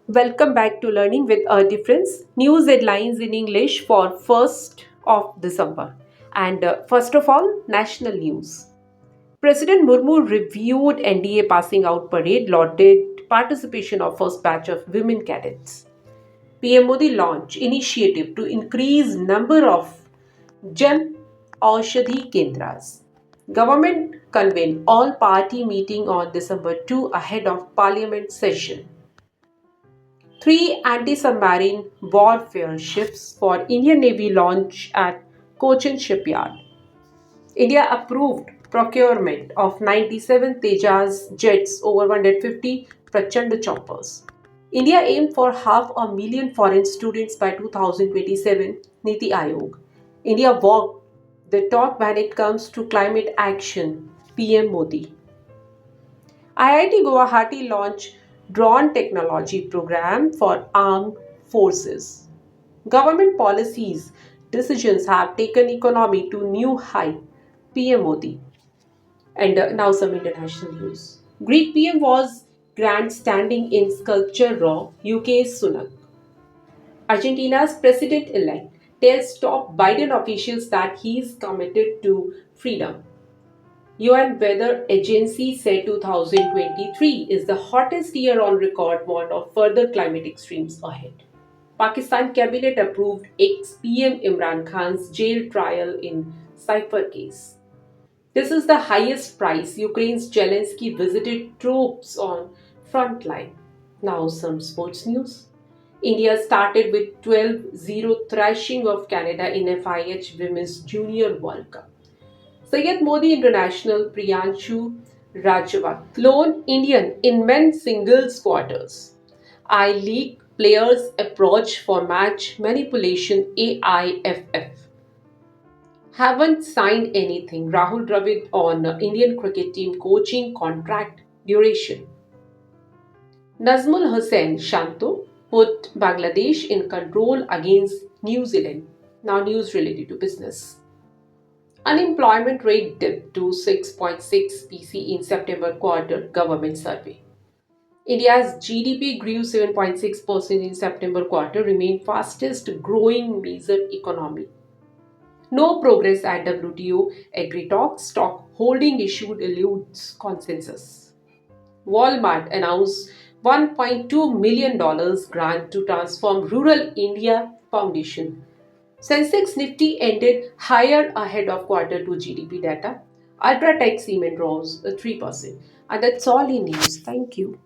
Welcome back to Learning with a Difference. News headlines in English for 1st of December. And first of all, national news. President Murmu reviewed NDA passing out parade, lauded participation of first batch of women cadets. PM Modi launched initiative to increase number of Jan Aushadhi Kendras. Government convened all party meeting on December 2 ahead of parliament session. Three anti-submarine warfare ships for Indian Navy launch at Cochin Shipyard. India approved procurement of 97 Tejas jets over 150 Prachand choppers. India aimed for 500,000 foreign students by 2027, Niti Aayog. India walked the talk when it comes to climate action, PM Modi. IIT Guwahati launched drone technology program for armed forces. Government policies decisions have taken economy to new height. PM Modi. And now some international news. Greek PM was grandstanding in sculpture raw. UK's Sunak. Argentina's president-elect tells top Biden officials that he is committed to freedom. UN Weather Agency said 2023 is the hottest year on record, warned of further climate extremes ahead. Pakistan cabinet approved ex-PM Imran Khan's jail trial in Cypher case. This is the highest price Ukraine's Zelensky visited troops on front line. Now some sports news. India started with 12-0 thrashing of Canada in FIH Women's Junior World Cup. Syed Modi International Priyanshu Rajawat, lone Indian in men's singles quarters. I-League players approach for match manipulation AIFF. Haven't signed anything. Rahul Dravid on Indian cricket team coaching contract duration. Nazmul Hussain Shanto put Bangladesh in control against New Zealand. Now news related to business. Unemployment rate dipped to 6.6 PC in September quarter government survey. India's GDP grew 7.6% in September quarter, remained fastest growing major economy. No progress at WTO agri talks, stock holding issue eludes consensus. Walmart announced $1.2 million grant to transform Rural India Foundation. Sensex Nifty ended higher ahead of quarter 2 GDP data. Ultratech Cement rose 3%. And that's all in news. Thank you.